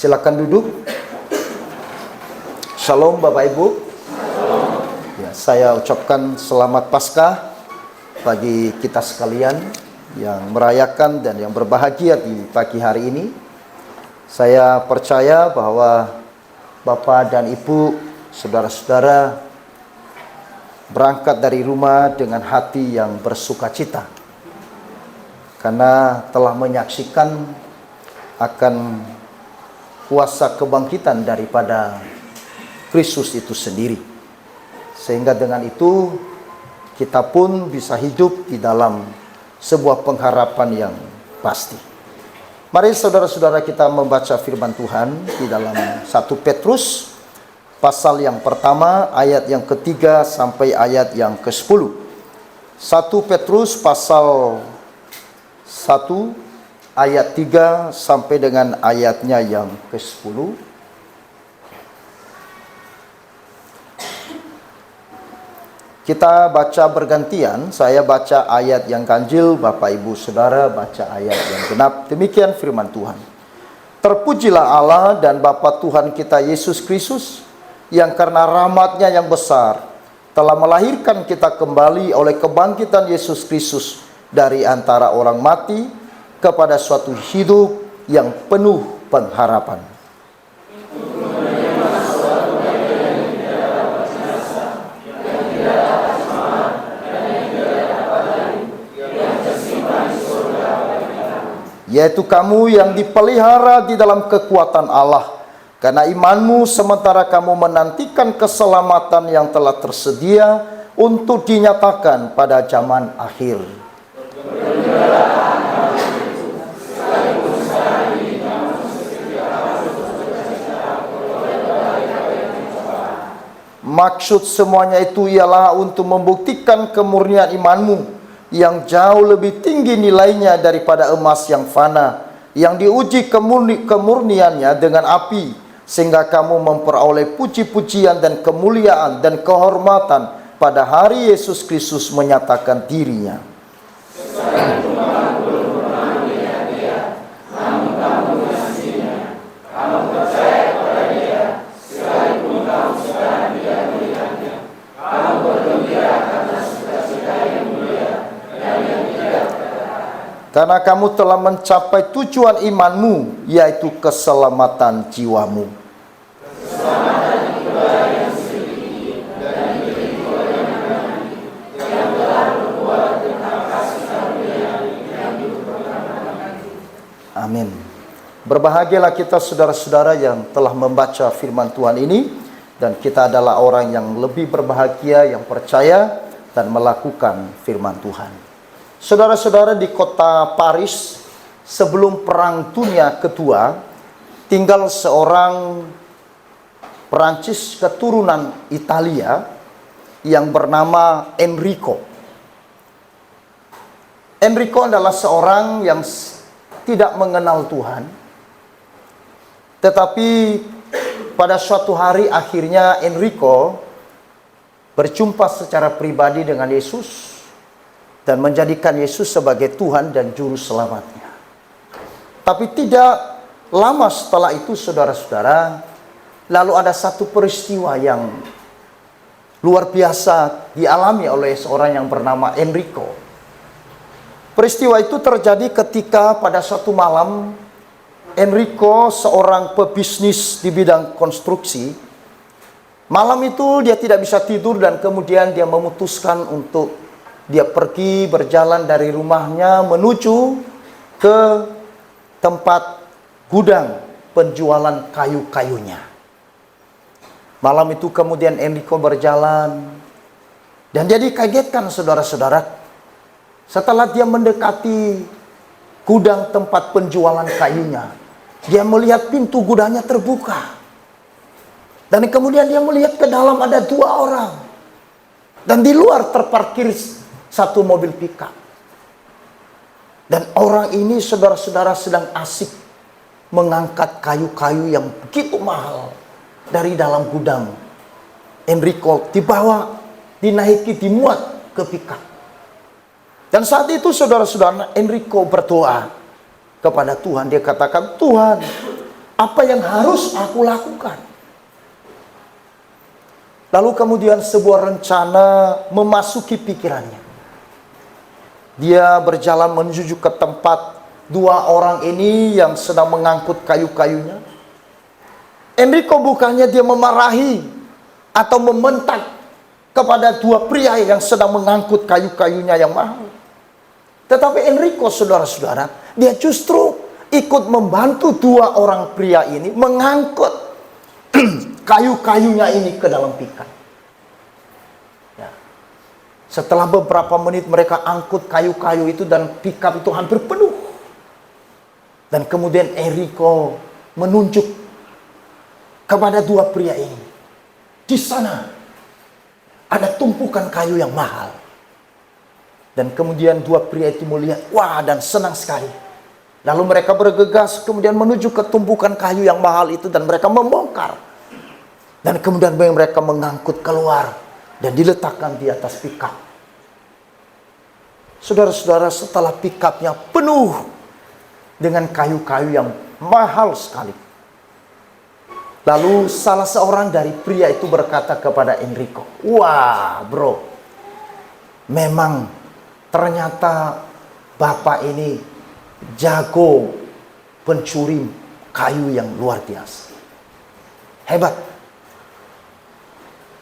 Silakan duduk. Shalom Bapak Ibu. Ya, saya ucapkan selamat Paskah bagi kita sekalian yang merayakan dan yang berbahagia di pagi hari ini. Saya percaya bahwa Bapak dan Ibu, saudara-saudara berangkat dari rumah dengan hati yang bersukacita karena telah menyaksikan akan kuasa kebangkitan daripada Kristus itu sendiri. Sehingga dengan itu kita pun bisa hidup di dalam sebuah pengharapan yang pasti. Mari saudara-saudara kita membaca firman Tuhan di dalam 1 Petrus pasal yang pertama ayat yang ketiga sampai ayat yang ke-10. 1 Petrus pasal 1 ayat 3 sampai dengan ayatnya yang ke-10. Kita baca bergantian, saya baca ayat yang ganjil, Bapak Ibu Saudara baca ayat yang genap. Demikian firman Tuhan. Terpujilah Allah dan Bapa Tuhan kita Yesus Kristus, yang karena rahmat-Nya yang besar telah melahirkan kita kembali oleh kebangkitan Yesus Kristus dari antara orang mati kepada suatu hidup yang penuh pengharapan. Yaitu kamu yang dipelihara di dalam kekuatan Allah, karena imanmu sementara kamu menantikan keselamatan yang telah tersedia untuk dinyatakan pada zaman akhir. Maksud semuanya itu ialah untuk membuktikan kemurnian imanmu yang jauh lebih tinggi nilainya daripada emas yang fana, yang diuji kemurniannya dengan api, sehingga kamu memperoleh puji-pujian dan kemuliaan dan kehormatan pada hari Yesus Kristus menyatakan dirinya. Karena kamu telah mencapai tujuan imanmu, yaitu keselamatan jiwamu. Amin. Berbahagialah kita saudara-saudara yang telah membaca firman Tuhan ini, dan kita adalah orang yang lebih berbahagia yang percaya dan melakukan firman Tuhan. Saudara-saudara, di kota Paris sebelum Perang Dunia Kedua tinggal seorang Perancis keturunan Italia yang bernama Enrico. Enrico adalah seorang yang tidak mengenal Tuhan, tetapi pada suatu hari akhirnya Enrico berjumpa secara pribadi dengan Yesus dan menjadikan Yesus sebagai Tuhan dan Juru Selamatnya. Tapi tidak lama setelah itu, saudara-saudara, lalu ada satu peristiwa yang luar biasa dialami oleh seorang yang bernama Enrico. Peristiwa itu terjadi ketika pada suatu malam, Enrico, seorang pebisnis di bidang konstruksi, malam itu dia tidak bisa tidur dan kemudian dia memutuskan untuk dia pergi berjalan dari rumahnya menuju ke tempat gudang penjualan kayu-kayunya. Malam itu kemudian Enrico berjalan dan dia dikagetkan, saudara-saudara, setelah dia mendekati gudang tempat penjualan kayunya. Dia melihat pintu gudangnya terbuka. Dan kemudian dia melihat ke dalam ada dua orang. Dan di luar terparkir satu mobil pickup. Dan orang ini, saudara-saudara, sedang asik mengangkat kayu-kayu yang begitu mahal dari dalam gudang. Enrico dibawa, dinaiki, dimuat ke pickup. Dan saat itu, saudara-saudara, Enrico berdoa kepada Tuhan. Dia katakan, Tuhan, Apa yang harus aku lakukan? Lalu kemudian sebuah rencana memasuki pikirannya. Dia berjalan menuju ke tempat dua orang ini yang sedang mengangkut kayu-kayunya. Enrico bukannya dia memarahi atau membentak kepada dua pria yang sedang mengangkut kayu-kayunya yang mahal. Tetapi Enrico, saudara-saudara, dia justru ikut membantu dua orang pria ini mengangkut kayu-kayunya ini ke dalam pickup. Ya. Setelah beberapa menit mereka angkut kayu-kayu itu dan pickup itu hampir penuh. Dan kemudian Enrico menunjuk kepada dua pria ini. Di sana ada tumpukan kayu yang mahal. Dan kemudian dua pria itu melihat, wah, dan senang sekali. Lalu mereka bergegas kemudian menuju ke tumpukan kayu yang mahal itu dan mereka membongkar. Dan kemudian mereka mengangkut keluar dan diletakkan di atas pickup. Saudara-saudara, setelah pickupnya penuh dengan kayu-kayu yang mahal sekali. Lalu salah seorang dari pria itu berkata kepada Enrico, wah bro, memang ternyata bapak ini jago pencuri kayu yang luar biasa. Hebat.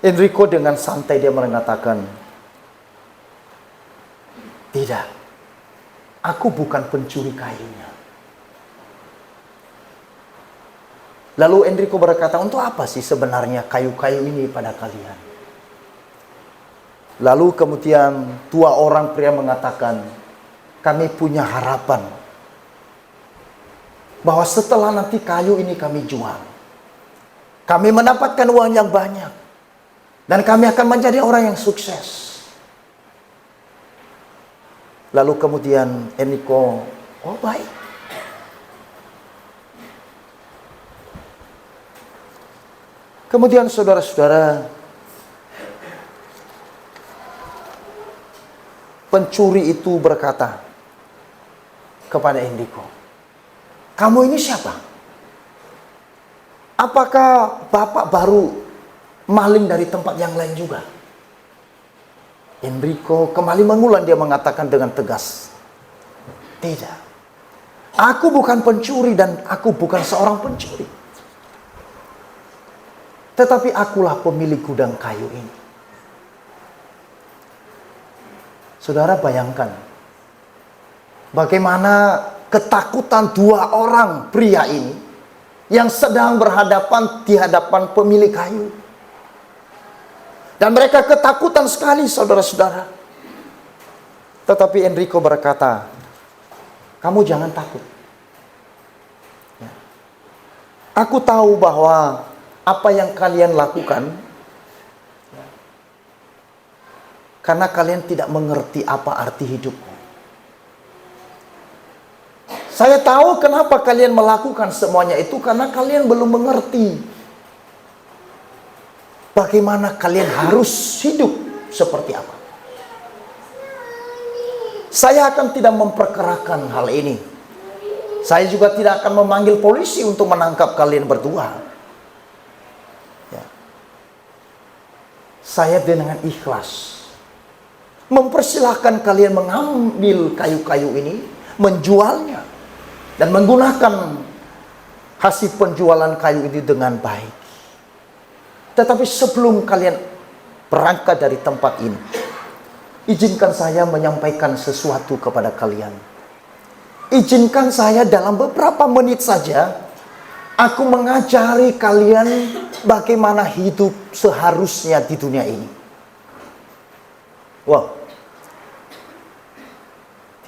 Enrico dengan santai dia mengatakan, tidak, aku bukan pencuri kayunya. Lalu Enrico berkata, untuk apa sih sebenarnya kayu-kayu ini pada kalian? Lalu kemudian dua orang pria mengatakan, kami punya harapan bahwa setelah nanti kayu ini kami jual, kami mendapatkan uang yang banyak. Dan kami akan menjadi orang yang sukses. Lalu kemudian Enrico, oh baik. Kemudian saudara-saudara, pencuri itu berkata kepada Enrico, kamu ini siapa? Apakah bapak baru maling dari tempat yang lain juga? Enrico kembali mengulang, dia mengatakan dengan tegas, tidak, aku bukan pencuri dan aku bukan seorang pencuri, tetapi akulah pemilik gudang kayu ini. Saudara bayangkan bagaimana ketakutan dua orang pria ini yang sedang berhadapan di hadapan pemilik kayu. Dan mereka ketakutan sekali, saudara-saudara. Tetapi Enrico berkata, kamu jangan takut. Ya. Aku tahu bahwa apa yang kalian lakukan, ya, karena kalian tidak mengerti apa arti hidupmu. Saya tahu kenapa kalian melakukan semuanya itu, karena kalian belum mengerti bagaimana kalian harus hidup seperti apa. Saya akan tidak memperkerakan hal ini. Saya juga tidak akan memanggil polisi untuk menangkap kalian berdua. Ya. Saya dengan ikhlas mempersilahkan kalian mengambil kayu-kayu ini, menjualnya, dan menggunakan hasil penjualan kayu ini dengan baik. Tetapi sebelum kalian berangkat dari tempat ini, izinkan saya menyampaikan sesuatu kepada kalian. Izinkan saya dalam beberapa menit saja, aku mengajari kalian bagaimana hidup seharusnya di dunia ini. Wow.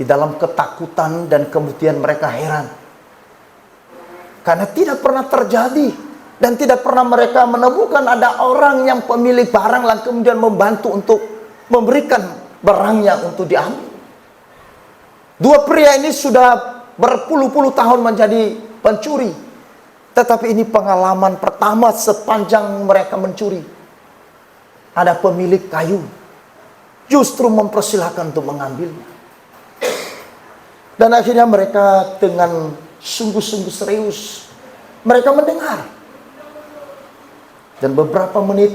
Di dalam ketakutan dan kemudian mereka heran. Karena tidak pernah terjadi. Dan tidak pernah mereka menemukan ada orang yang pemilik barang lalu kemudian membantu untuk memberikan barangnya untuk diambil. Dua pria ini sudah berpuluh-puluh tahun menjadi pencuri. Tetapi ini pengalaman pertama sepanjang mereka mencuri. Ada pemilik kayu justru mempersilahkan untuk mengambilnya. Dan akhirnya mereka dengan sungguh-sungguh serius Mereka mendengar. Dan beberapa menit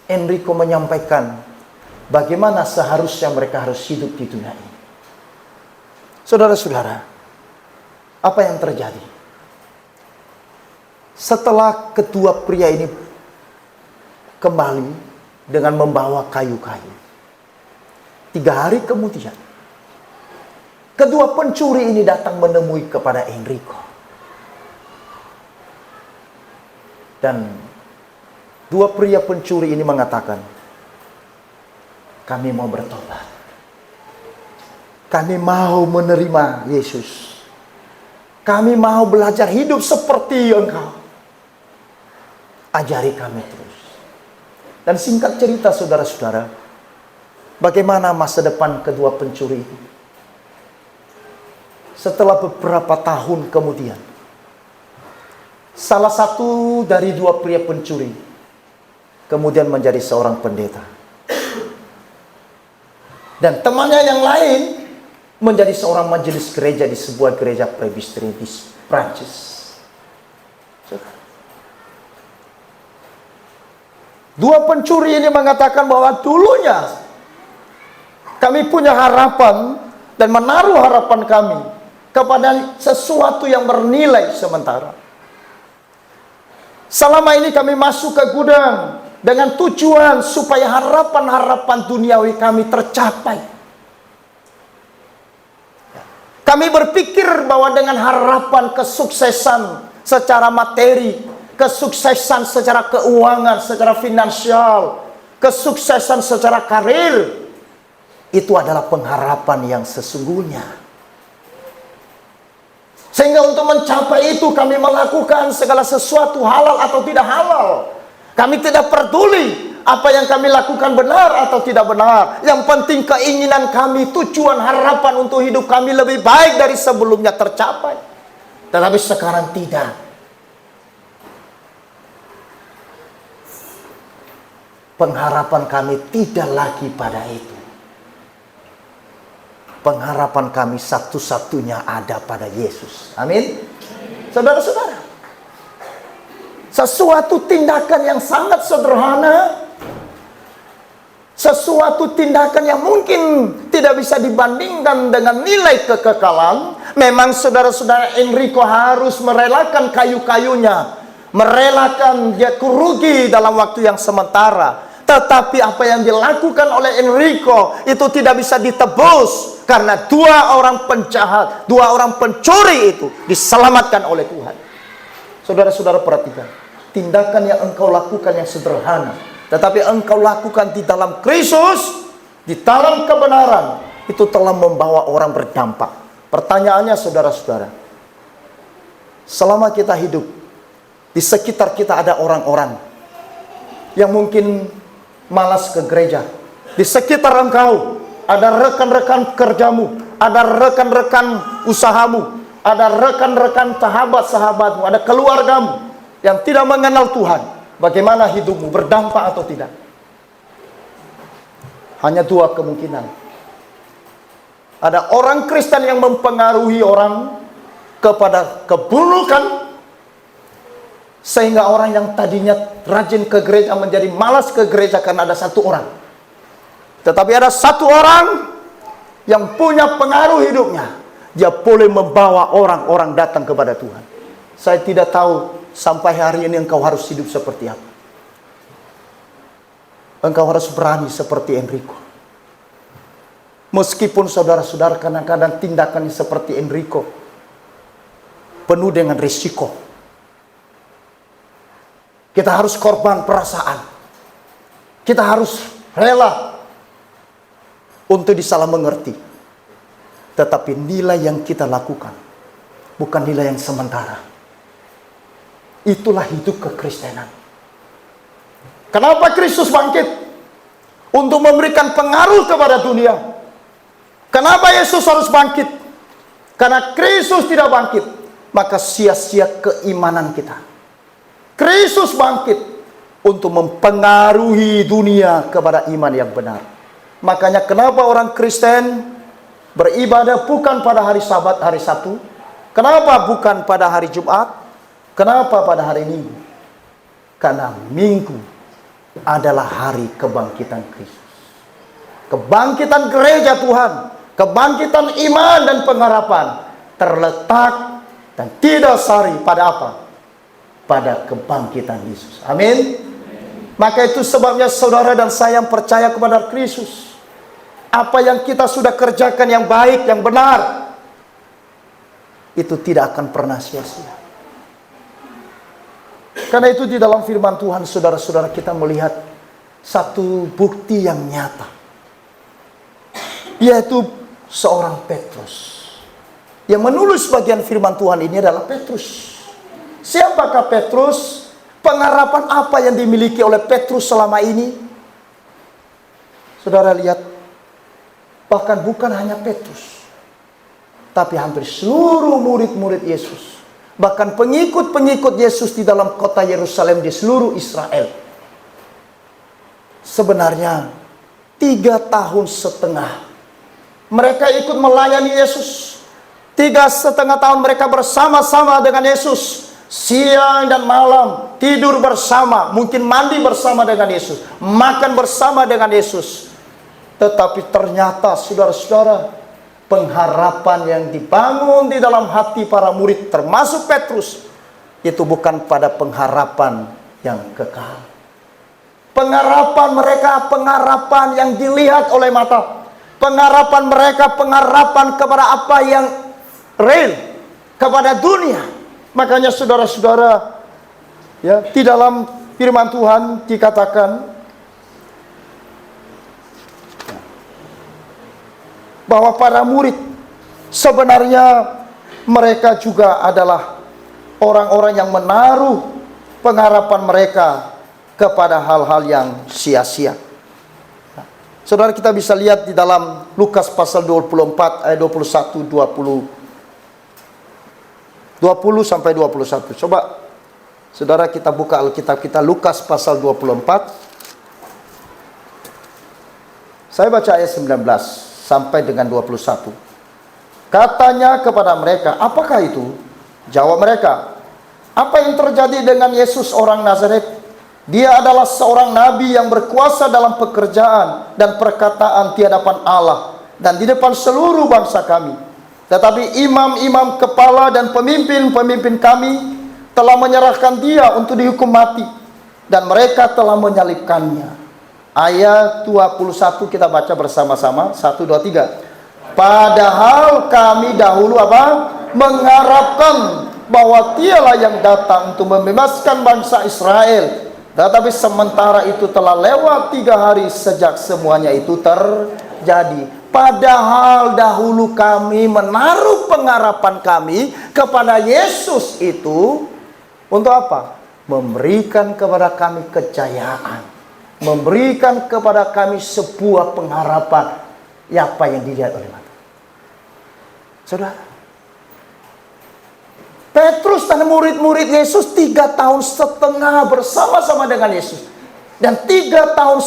Enrico menyampaikan bagaimana seharusnya mereka harus hidup di dunia ini. Saudara-saudara, apa yang terjadi? Setelah kedua pria ini kembali dengan membawa kayu-kayu, 3 hari kemudian, kedua pencuri ini datang menemui kepada Enrico. Dan 2 pria pencuri ini mengatakan, kami mau bertobat. Kami mau menerima Yesus. Kami mau belajar hidup seperti Engkau. Ajari kami terus. Dan singkat cerita saudara-saudara, bagaimana masa depan kedua pencuri itu? Setelah beberapa tahun kemudian, salah satu dari 2 pria pencuri kemudian menjadi seorang pendeta. Dan temannya yang lain menjadi seorang majelis gereja di sebuah gereja Presbyterian di Prancis. Dua pencuri ini mengatakan bahwa dulunya kami punya harapan dan menaruh harapan kami kepada sesuatu yang bernilai sementara. Selama ini kami masuk ke gudang dengan tujuan supaya harapan-harapan duniawi kami tercapai. Kami berpikir bahwa dengan harapan kesuksesan secara materi, kesuksesan secara keuangan, secara finansial, kesuksesan secara karir, itu adalah pengharapan yang sesungguhnya. Sehingga untuk mencapai itu kami melakukan segala sesuatu halal atau tidak halal. Kami tidak peduli apa yang kami lakukan benar atau tidak benar. Yang penting keinginan kami, tujuan, harapan untuk hidup kami lebih baik dari sebelumnya tercapai. Tetapi sekarang tidak. Pengharapan kami tidak lagi pada itu. Pengharapan kami satu-satunya ada pada Yesus. Amin. Saudara-saudara, sesuatu tindakan yang sangat sederhana, sesuatu tindakan yang mungkin tidak bisa dibandingkan dengan nilai kekekalan. Memang saudara-saudara, Enrico harus merelakan kayu-kayunya, merelakan dia kerugi dalam waktu yang sementara. Tetapi apa yang dilakukan oleh Enrico itu tidak bisa ditebus, karena 2 orang penjahat, 2 orang pencuri itu diselamatkan oleh Tuhan. Saudara-saudara perhatikan, tindakan yang engkau lakukan yang sederhana, tetapi engkau lakukan di dalam Kristus, di dalam kebenaran, itu telah membawa orang berdampak. Pertanyaannya saudara-saudara, selama kita hidup, di sekitar kita ada orang-orang yang mungkin malas ke gereja. Di sekitar engkau ada rekan-rekan kerjamu, ada rekan-rekan usahamu, ada rekan-rekan sahabat-sahabatmu, ada keluargamu yang tidak mengenal Tuhan. Bagaimana hidupmu, berdampak atau tidak? Hanya 2 kemungkinan. Ada orang Kristen yang mempengaruhi orang kepada keburukan, sehingga orang yang tadinya rajin ke gereja menjadi malas ke gereja karena ada 1 orang. Tetapi ada 1 orang yang punya pengaruh hidupnya. Dia boleh membawa orang-orang datang kepada Tuhan. Saya tidak tahu sampai hari ini engkau harus hidup seperti apa. Engkau harus berani seperti Enrico. Meskipun saudara-saudara kadang-kadang tindakannya seperti Enrico penuh dengan risiko. Kita harus korban perasaan. Kita harus rela untuk disalah mengerti. Tetapi nilai yang kita lakukan bukan nilai yang sementara. Itulah hidup kekristenan. Kenapa Kristus bangkit? Untuk memberikan pengaruh kepada dunia. Kenapa Yesus harus bangkit? Karena Kristus tidak bangkit, maka sia-sia keimanan kita. Kristus bangkit untuk mempengaruhi dunia kepada iman yang benar. Makanya kenapa orang Kristen beribadah bukan pada hari Sabat, hari Sabtu? Kenapa bukan pada hari Jumat? Kenapa pada hari Minggu? Karena Minggu adalah hari kebangkitan Kristus. Kebangkitan gereja Tuhan, kebangkitan iman dan pengharapan terletak dan didasari pada apa? Pada kebangkitan Yesus. Amin. Maka itu sebabnya saudara dan saya yang percaya kepada Kristus, apa yang kita sudah kerjakan yang baik, yang benar, itu tidak akan pernah sia-sia. Karena itu di dalam firman Tuhan, saudara-saudara, kita melihat satu bukti yang nyata, yaitu seorang Petrus. Yang menulis bagian firman Tuhan ini adalah Petrus. Siapakah Petrus? Pengharapan apa yang dimiliki oleh Petrus selama ini? Saudara lihat, bahkan bukan hanya Petrus, tapi hampir seluruh murid-murid Yesus, bahkan pengikut-pengikut Yesus di dalam kota Yerusalem, di seluruh Israel, sebenarnya 3 tahun setengah mereka ikut melayani Yesus. 3,5 tahun mereka bersama-sama dengan Yesus, siang dan malam, tidur bersama, mungkin mandi bersama dengan Yesus, makan bersama dengan Yesus. Tetapi ternyata saudara-saudara, pengharapan yang dibangun di dalam hati para murid, termasuk Petrus, itu bukan pada pengharapan yang kekal. Pengharapan mereka, pengharapan yang dilihat oleh mata. Pengharapan mereka, pengharapan kepada apa yang real, kepada dunia. Makanya saudara-saudara, ya, di dalam firman Tuhan dikatakan bahwa para murid sebenarnya mereka juga adalah orang-orang yang menaruh pengharapan mereka kepada hal-hal yang sia-sia. Nah, saudara, kita bisa lihat di dalam Lukas pasal 24 ayat 21 20 sampai 21. Coba saudara kita buka Alkitab kita, Lukas pasal 24. Saya baca ayat 19 sampai dengan 21. Katanya kepada mereka, apakah itu? Jawab mereka, apa yang terjadi dengan Yesus orang Nazaret? Dia adalah seorang nabi yang berkuasa dalam pekerjaan dan perkataan di hadapan Allah dan di depan seluruh bangsa kami. Tetapi imam-imam kepala dan pemimpin-pemimpin kami telah menyerahkan dia untuk dihukum mati, dan mereka telah menyalibkannya. Ayat 21 kita baca bersama-sama. 1, 2, 3. Padahal kami dahulu apa? Mengharapkan bahwa dialah yang datang untuk membebaskan bangsa Israel. Tetapi sementara itu telah lewat 3 hari sejak semuanya itu terjadi. Padahal dahulu kami menaruh pengharapan kami kepada Yesus itu untuk apa? Memberikan kepada kami kejayaan, memberikan kepada kami sebuah pengharapan apa yang dilihat oleh mata. Saudara, Petrus dan murid-murid Yesus 3,5 tahun bersama-sama dengan Yesus. Dan 3,5 tahun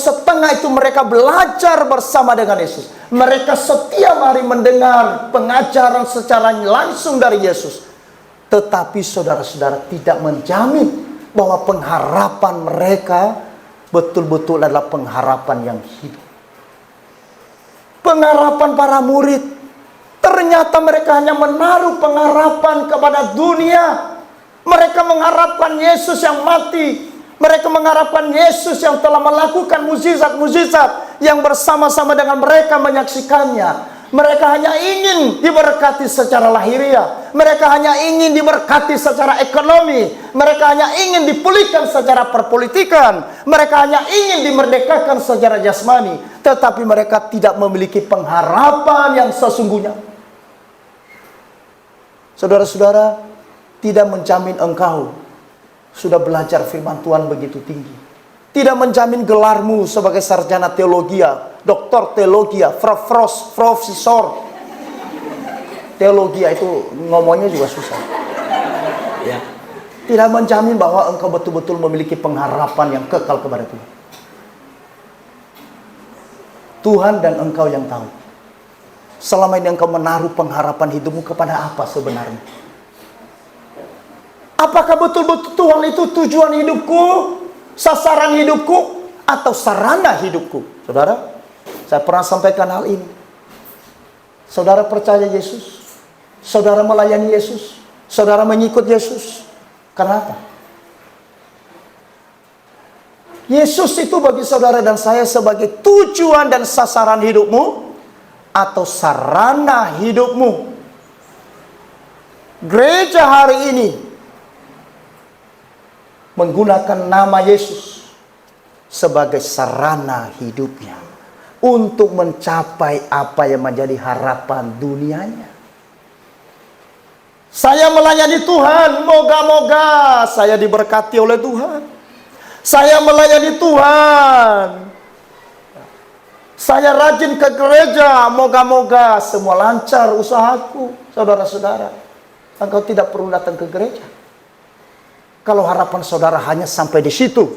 itu mereka belajar bersama dengan Yesus. Mereka setiap hari mendengar pengajaran secara langsung dari Yesus. Tetapi saudara-saudara, tidak menjamin bahwa pengharapan mereka betul-betul adalah pengharapan yang hidup. Pengharapan para murid, ternyata mereka hanya menaruh pengharapan kepada dunia. Mereka mengharapkan Yesus yang mati. Mereka mengharapkan Yesus yang telah melakukan mukjizat-mukjizat yang bersama-sama dengan mereka menyaksikannya. Mereka hanya ingin diberkati secara lahiriah. Mereka hanya ingin diberkati secara ekonomi. Mereka hanya ingin dipulihkan secara perpolitikan. Mereka hanya ingin dimerdekakan secara jasmani. Tetapi mereka tidak memiliki pengharapan yang sesungguhnya. Saudara-saudara, tidak menjamin engkau sudah belajar firman Tuhan begitu tinggi. Tidak menjamin gelarmu sebagai sarjana teologia, doktor teologia, profesor. Teologia itu ngomongnya juga susah. Ya. Tidak menjamin bahwa engkau betul-betul memiliki pengharapan yang kekal kepada Tuhan. Tuhan dan engkau yang tahu. Selama ini engkau menaruh pengharapan hidupmu kepada apa sebenarnya? Apakah betul-betul Tuhan itu tujuan hidupku, sasaran hidupku, atau sarana hidupku? Saudara, saya pernah sampaikan hal ini. Saudara percaya Yesus, saudara melayani Yesus, saudara mengikut Yesus. Karena apa? Yesus itu bagi saudara dan saya sebagai tujuan dan sasaran hidupmu, atau sarana hidupmu. Gereja hari ini menggunakan nama Yesus sebagai sarana hidupnya untuk mencapai apa yang menjadi harapan dunianya. Saya melayani Tuhan, moga-moga saya diberkati oleh Tuhan. Saya melayani Tuhan, saya rajin ke gereja, moga-moga semua lancar usahaku. Saudara-saudara, engkau tidak perlu datang ke gereja. Kalau harapan saudara hanya sampai di situ,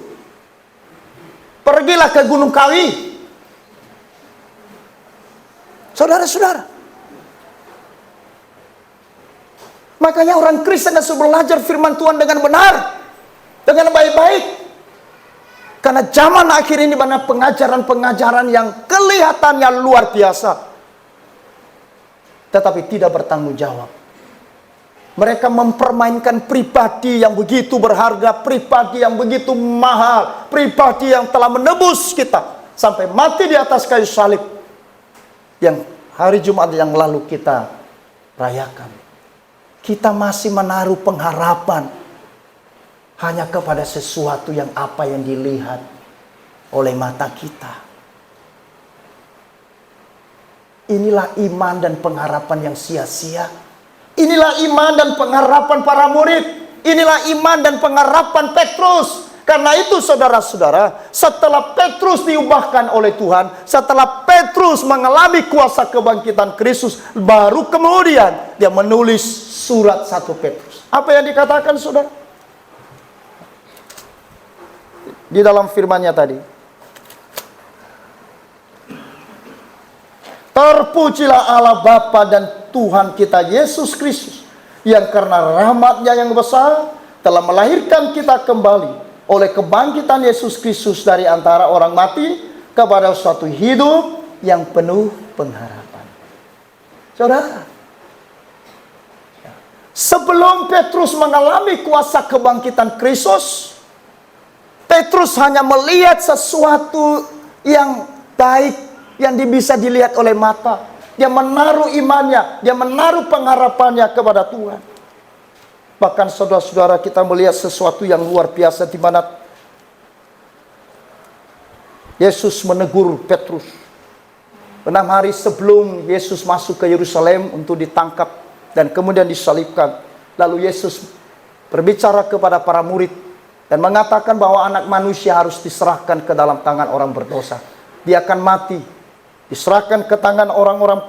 pergilah ke Gunung Kawi. Saudara-saudara, makanya orang Kristen harus belajar firman Tuhan dengan benar, dengan baik-baik. Karena zaman akhir ini banyak pengajaran-pengajaran yang kelihatannya luar biasa, tetapi tidak bertanggung jawab. Mereka mempermainkan pribadi yang begitu berharga, pribadi yang begitu mahal, pribadi yang telah menebus kita sampai mati di atas kayu salib, yang hari Jumat yang lalu kita rayakan. Kita masih menaruh pengharapan hanya kepada sesuatu yang apa yang dilihat oleh mata kita. Inilah iman dan pengharapan yang sia-sia. Inilah iman dan pengharapan para murid. Inilah iman dan pengharapan Petrus. Karena itu saudara-saudara, setelah Petrus diubahkan oleh Tuhan, setelah Petrus mengalami kuasa kebangkitan Kristus, baru kemudian dia menulis surat 1 Petrus. Apa yang dikatakan saudara? Di dalam firman-Nya tadi, terpujilah Allah Bapa dan Tuhan kita Yesus Kristus, yang karena rahmat-Nya yang besar telah melahirkan kita kembali oleh kebangkitan Yesus Kristus dari antara orang mati kepada suatu hidup yang penuh pengharapan. Saudara, sebelum Petrus mengalami kuasa kebangkitan Kristus, Petrus hanya melihat sesuatu yang baik yang bisa dilihat oleh mata. Dia menaruh imannya, dia menaruh pengharapannya kepada Tuhan. Bahkan saudara-saudara, kita melihat sesuatu yang luar biasa di mana Yesus menegur Petrus. 6 hari sebelum Yesus masuk ke Yerusalem untuk ditangkap dan kemudian disalibkan, lalu Yesus berbicara kepada para murid dan mengatakan bahwa anak manusia harus diserahkan ke dalam tangan orang berdosa. Dia akan mati, diserahkan ke tangan orang-orang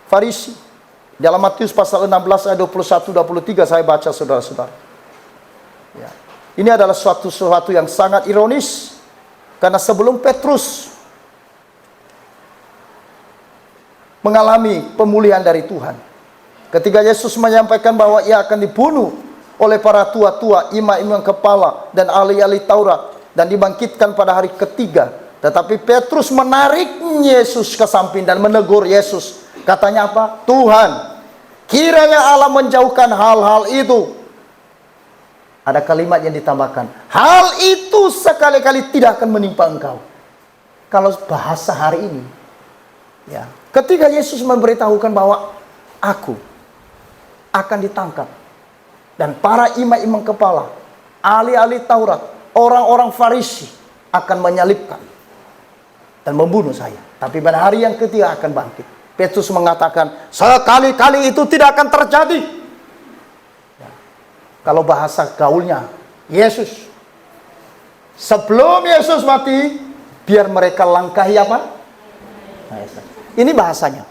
Farisi. Dalam Matius pasal 16 ayat 21-23 saya baca saudara-saudara. Ya. Ini adalah sesuatu yang sangat ironis. Karena sebelum Petrus mengalami pemulihan dari Tuhan, ketika Yesus menyampaikan bahwa ia akan dibunuh oleh para tua-tua, imam-imam kepala, dan ahli-ahli Taurat, dan dibangkitkan pada hari ketiga. Tetapi Petrus menarik Yesus ke samping dan menegur Yesus. Katanya apa? Tuhan, kiranya Allah menjauhkan hal-hal itu. Ada kalimat yang ditambahkan, hal itu sekali-kali tidak akan menimpa engkau. Kalau bahasa hari ini, ya, ketika Yesus memberitahukan bahwa aku akan ditangkap, dan para imam-imam kepala, ahli-ahli Taurat, orang-orang Farisi akan menyalibkan dan membunuh saya. Tapi pada hari yang ketiga akan bangkit. Petrus mengatakan, sekali-kali itu tidak akan terjadi. Ya. Kalau bahasa gaulnya, Yesus, sebelum Yesus mati, biar mereka langkahi apa? Ini bahasanya.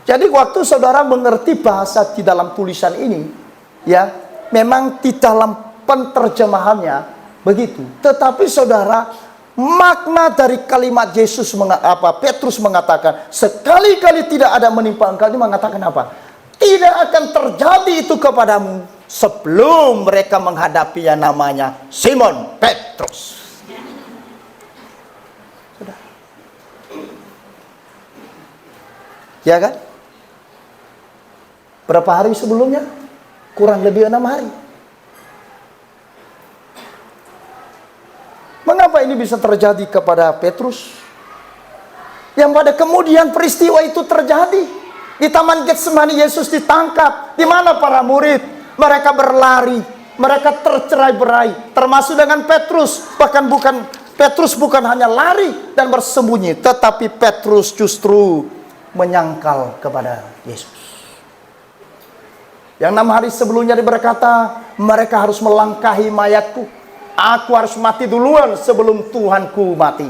Jadi waktu saudara mengerti bahasa di dalam tulisan ini, ya, memang di dalam penerjemahannya begitu. Tetapi saudara, makna dari kalimat Yesus Petrus mengatakan, sekali-kali tidak ada menimpa engkau, ini mengatakan apa? Tidak akan terjadi itu kepadamu sebelum mereka menghadapi yang namanya Simon Petrus. Sudah. Ya kan? Berapa hari sebelumnya? Kurang lebih 6 hari. Mengapa ini bisa terjadi kepada Petrus? Yang pada kemudian peristiwa itu terjadi. Di Taman Getsemani Yesus ditangkap. Di mana para murid? Mereka berlari. Mereka tercerai-berai. Termasuk dengan Petrus. Bahkan Petrus bukan hanya lari dan bersembunyi. Tetapi Petrus justru menyangkal kepada Yesus. Yang 6 hari sebelumnya dia berkata, mereka harus melangkahi mayatku. Aku harus mati duluan sebelum Tuhanku mati.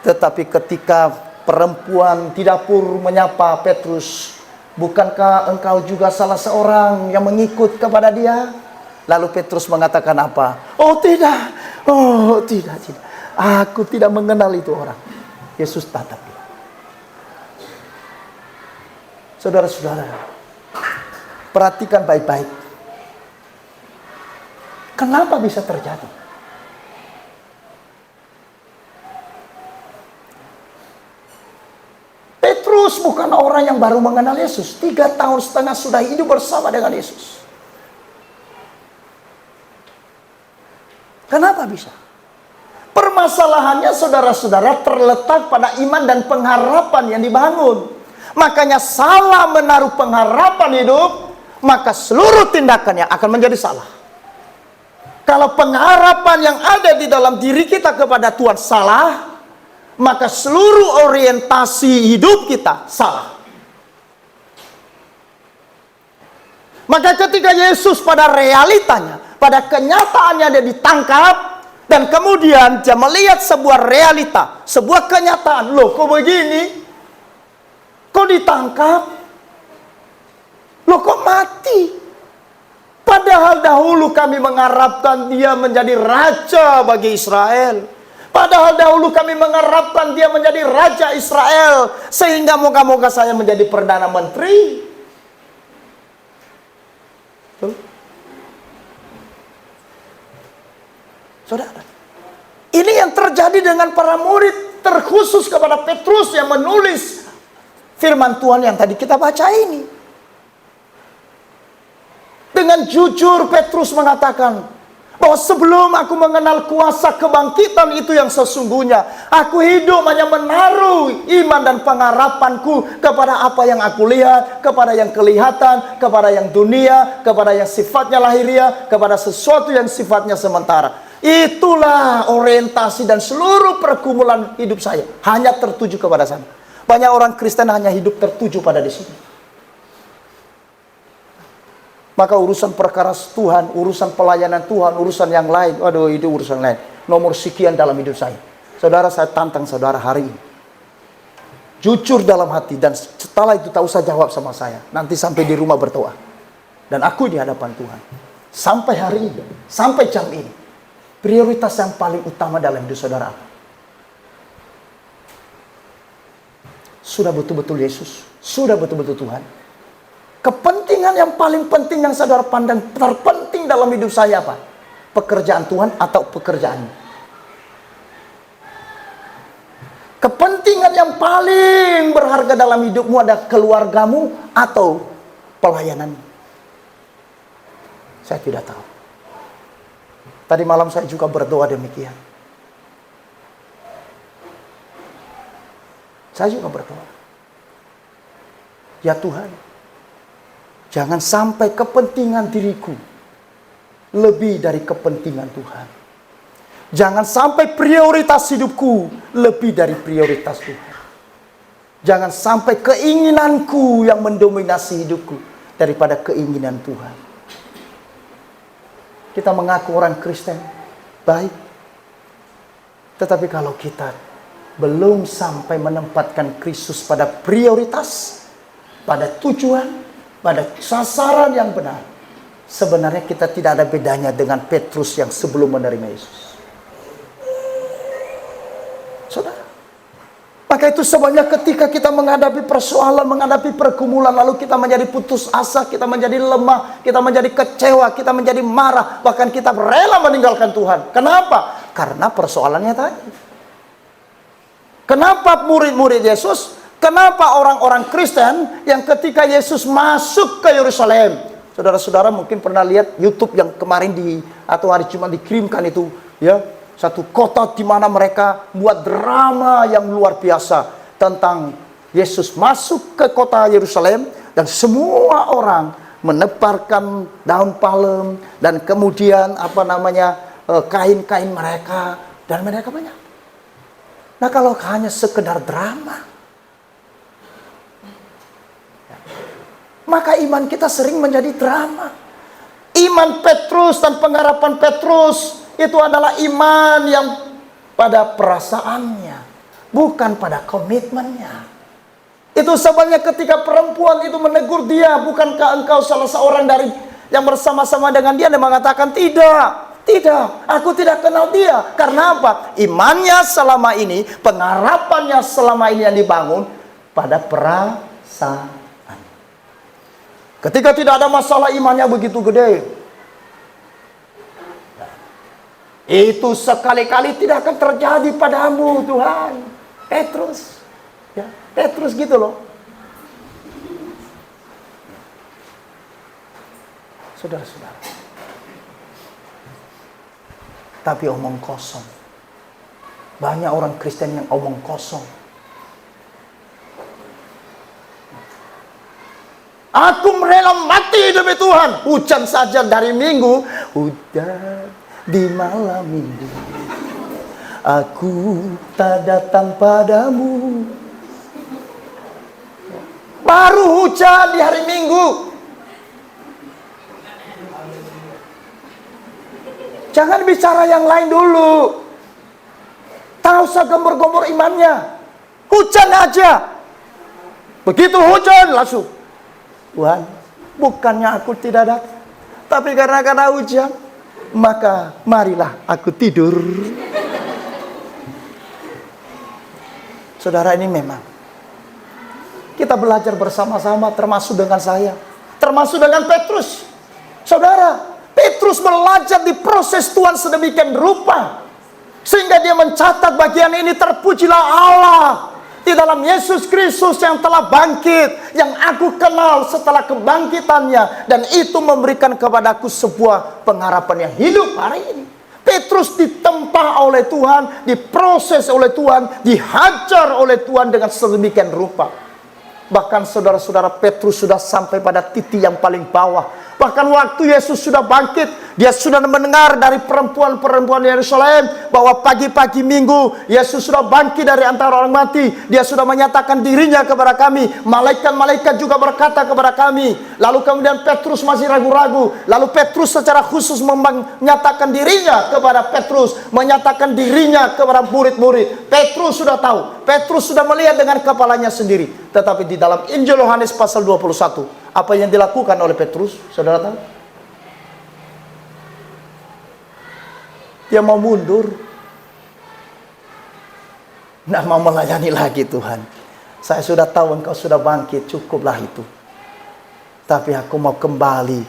Tetapi ketika perempuan di dapur menyapa Petrus, bukankah engkau juga salah seorang yang mengikut kepada dia? Lalu Petrus mengatakan apa? Oh tidak, tidak. Aku tidak mengenal itu orang. Yesus tatap dia. Saudara-saudara, perhatikan baik-baik. Kenapa bisa terjadi? Petrus bukan orang yang baru mengenal Yesus. 3,5 tahun sudah hidup bersama dengan Yesus. Kenapa bisa? Permasalahannya saudara-saudara terletak pada iman dan pengharapan yang dibangun. Makanya salah menaruh pengharapan hidup, maka seluruh tindakannya akan menjadi salah. Kalau pengharapan yang ada di dalam diri kita kepada Tuhan salah, maka seluruh orientasi hidup kita salah. Maka ketika Yesus pada realitanya, pada kenyataannya dia ditangkap, dan kemudian dia melihat sebuah realita, sebuah kenyataan. Loh, kok begini? Kok ditangkap? Loh, kok mati? Padahal dahulu kami mengharapkan dia menjadi raja bagi Israel. Padahal dahulu kami mengharapkan dia menjadi raja Israel. Sehingga moga-moga saya menjadi Perdana Menteri. Saudara, ini yang terjadi dengan para murid, terkhusus kepada Petrus yang menulis firman Tuhan yang tadi kita baca ini. Dengan jujur Petrus mengatakan bahwa sebelum aku mengenal kuasa kebangkitan itu yang sesungguhnya, aku hidup hanya menaruh iman dan pengharapanku kepada apa yang aku lihat, kepada yang kelihatan, kepada yang dunia, kepada yang sifatnya lahiriah, kepada sesuatu yang sifatnya sementara. Itulah orientasi dan seluruh pergumulan hidup saya hanya tertuju kepada sana. Banyak orang Kristen hanya hidup tertuju pada di sini. Maka urusan perkara Tuhan, urusan pelayanan Tuhan, urusan yang lain, waduh itu urusan lain. Nomor sekian dalam hidup saya. Saudara, saya tantang saudara hari ini. Jujur dalam hati, dan setelah itu tak usah jawab sama saya. Nanti sampai di rumah berdoa. Dan aku di hadapan Tuhan. Sampai hari ini, sampai jam ini. Prioritas yang paling utama dalam hidup saudara. Sudah betul-betul Yesus. Sudah betul-betul Tuhan. Kepentingan yang paling penting yang saudara pandang terpenting dalam hidup saya apa? Pekerjaan Tuhan atau pekerjaan? Kepentingan yang paling berharga dalam hidupmu ada keluargamu atau pelayanan? Saya tidak tahu. Tadi malam saya juga berdoa demikian. Saya juga berdoa. Ya Tuhan, jangan sampai kepentingan diriku lebih dari kepentingan Tuhan. Jangan sampai prioritas hidupku lebih dari prioritas Tuhan. Jangan sampai keinginanku yang mendominasi hidupku daripada keinginan Tuhan. Kita mengaku orang Kristen, baik. Tetapi kalau kita belum sampai menempatkan Kristus pada prioritas, pada tujuan, pada sasaran yang benar, sebenarnya kita tidak ada bedanya dengan Petrus yang sebelum menerima Yesus. Saudara, Maka itu sebabnya ketika kita menghadapi persoalan, menghadapi pergumulan, lalu kita menjadi putus asa, kita menjadi lemah, kita menjadi kecewa, kita menjadi marah, bahkan kita rela meninggalkan Tuhan. Kenapa? Karena persoalannya tadi. Kenapa murid-murid Yesus, kenapa orang-orang Kristen yang ketika Yesus masuk ke Yerusalem, saudara-saudara mungkin pernah lihat YouTube yang kemarin atau hari Jumat dikirimkan itu, ya, satu kota di mana mereka buat drama yang luar biasa tentang Yesus masuk ke kota Yerusalem dan semua orang menebarkan daun palem dan kemudian kain-kain mereka dan mereka banyak. Nah, kalau hanya sekedar drama, maka iman kita sering menjadi drama. Iman Petrus dan pengharapan Petrus itu adalah iman yang pada perasaannya, bukan pada komitmennya. Itu sebabnya ketika perempuan itu menegur dia, bukankah engkau salah seorang dari yang bersama-sama dengan dia? Dia mengatakan, tidak, aku tidak kenal dia. Karena apa? Imannya selama ini, pengharapannya selama ini yang dibangun pada perasaan. Ketika tidak ada masalah, imannya begitu gede. Itu sekali-kali tidak akan terjadi padamu, Tuhan. Petrus, ya, Petrus gitu loh. Saudara-saudara. Tapi omong kosong. Banyak orang Kristen yang omong kosong. Aku rela mati demi Tuhan. Hujan saja dari minggu. Hujan di malam minggu. Aku tak datang padamu. Baru hujan di hari Minggu. Jangan bicara yang lain dulu. Tak usah gembor-gembor imannya. Hujan aja. Begitu hujan langsung, Tuhan, bukannya aku tidak datang, tapi karena hujan, maka marilah aku tidur. Saudara, ini memang kita belajar bersama-sama, termasuk dengan saya, termasuk dengan Petrus. Saudara, Petrus belajar di proses Tuhan sedemikian rupa, sehingga dia mencatat bagian ini, terpujilah Allah di dalam Yesus Kristus yang telah bangkit, yang aku kenal setelah kebangkitannya, dan itu memberikan kepadaku sebuah pengharapan yang hidup hari ini. Petrus ditempa oleh Tuhan, diproses oleh Tuhan, dihajar oleh Tuhan dengan sedemikian rupa. Bahkan saudara-saudara, Petrus sudah sampai pada titik yang paling bawah. Bahkan waktu Yesus sudah bangkit, dia sudah mendengar dari perempuan-perempuan Yerusalem bahwa pagi-pagi minggu Yesus sudah bangkit dari antara orang mati. Dia sudah menyatakan dirinya kepada kami. Malaikat-malaikat juga berkata kepada kami. Lalu kemudian Petrus masih ragu-ragu. Lalu Petrus secara khusus menyatakan dirinya kepada Petrus, menyatakan dirinya kepada murid-murid. Petrus sudah tahu, Petrus sudah melihat dengan kepalanya sendiri. Tetapi di dalam Injil Yohanes pasal 21, apa yang dilakukan oleh Petrus, saudara tahu? Dia mau mundur. Nah, mau melayani lagi Tuhan. Saya sudah tahu engkau sudah bangkit, cukuplah itu. Tapi aku mau kembali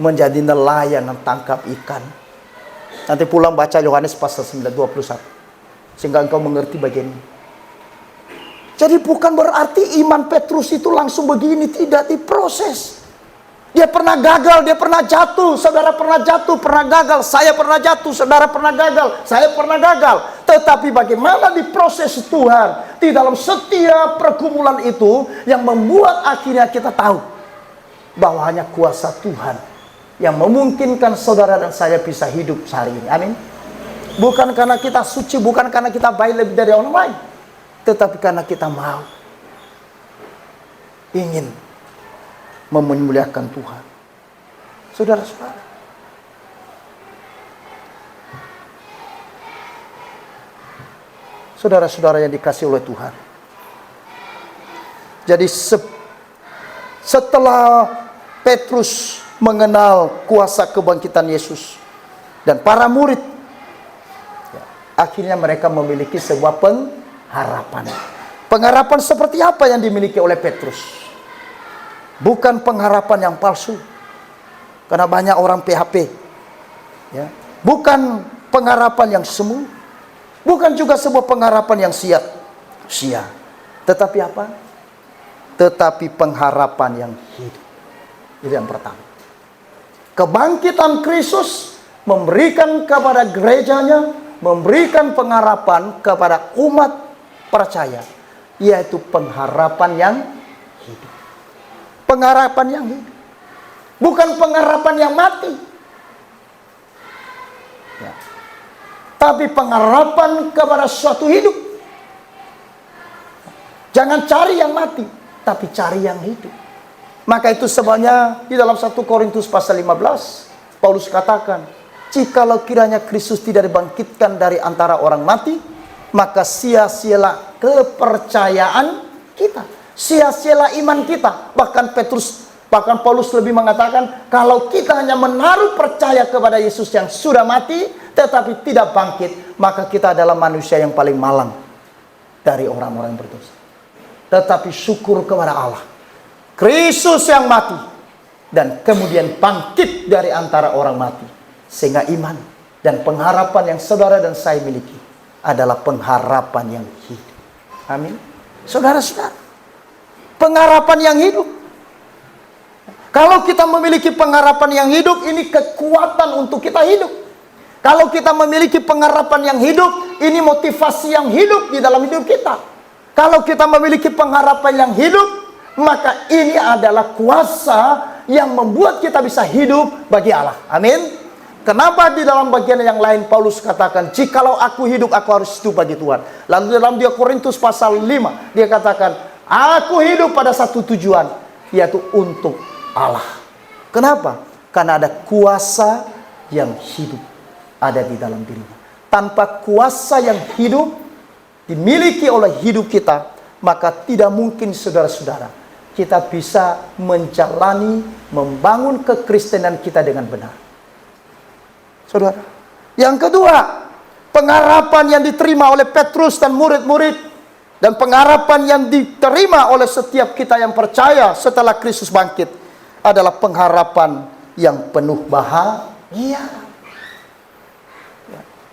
menjadi nelayan yang tangkap ikan. Nanti pulang baca Yohanes pasal 9, 21. Sehingga engkau mengerti bagian ini. Jadi bukan berarti iman Petrus itu langsung begini, tidak, diproses. Dia pernah gagal, dia pernah jatuh, saudara pernah jatuh, pernah gagal, saya pernah jatuh, saudara pernah gagal, saya pernah gagal. Tetapi bagaimana diproses Tuhan di dalam setiap pergumulan itu yang membuat akhirnya kita tahu bahwa hanya kuasa Tuhan yang memungkinkan saudara dan saya bisa hidup sehari ini. Amin. Bukan karena kita suci, bukan karena kita baik lebih dari orang lain, tetapi karena kita mau, ingin memuliakan Tuhan. Saudara-saudara, saudara-saudara yang dikasihi oleh Tuhan. Jadi setelah Petrus mengenal kuasa kebangkitan Yesus dan para murid, akhirnya mereka memiliki sebuah pengharapan. Pengharapan seperti apa yang dimiliki oleh Petrus? Bukan pengharapan yang palsu, karena banyak orang PHP, ya. Bukan pengharapan yang semu, bukan juga sebuah pengharapan yang sia-sia. Tetapi apa? Tetapi pengharapan yang hidup. Itu yang pertama. Kebangkitan Kristus memberikan kepada gerejanya, memberikan pengharapan kepada umat percaya, yaitu pengharapan yang hidup. Pengharapan yang hidup, bukan pengharapan yang mati, ya. Tapi pengharapan kepada suatu hidup. Jangan cari yang mati, tapi cari yang hidup. Maka itu sebabnya di dalam 1 Korintus pasal 15, Paulus katakan, jikalau kiranya Kristus tidak dibangkitkan dari antara orang mati, maka sia-sialah kepercayaan kita. Sia-sialah iman kita. Bahkan Paulus lebih mengatakan, kalau kita hanya menaruh percaya kepada Yesus yang sudah mati, tetapi tidak bangkit, maka kita adalah manusia yang paling malang dari orang-orang berdosa. Tetapi syukur kepada Allah, Kristus yang mati dan kemudian bangkit dari antara orang mati, sehingga iman dan pengharapan yang saudara dan saya miliki adalah pengharapan yang hidup. Amin. Saudara-saudara, pengharapan yang hidup. Kalau kita memiliki pengharapan yang hidup, ini kekuatan untuk kita hidup. Kalau kita memiliki pengharapan yang hidup, ini motivasi yang hidup di dalam hidup kita. Kalau kita memiliki pengharapan yang hidup, maka ini adalah kuasa yang membuat kita bisa hidup bagi Allah. Amin. Kenapa di dalam bagian yang lain Paulus katakan, jikalau aku hidup, aku harus hidup bagi Tuhan. Lalu dalam 2 Korintus pasal 5, dia katakan, aku hidup pada satu tujuan, yaitu untuk Allah. Kenapa? Karena ada kuasa yang hidup ada di dalam dirinya. Tanpa kuasa yang hidup dimiliki oleh hidup kita, maka tidak mungkin saudara-saudara kita bisa menjalani, membangun kekristenan kita dengan benar. Saudara, yang kedua, pengharapan yang diterima oleh Petrus dan murid-murid, dan pengharapan yang diterima oleh setiap kita yang percaya setelah Kristus bangkit, adalah pengharapan yang penuh bahagia.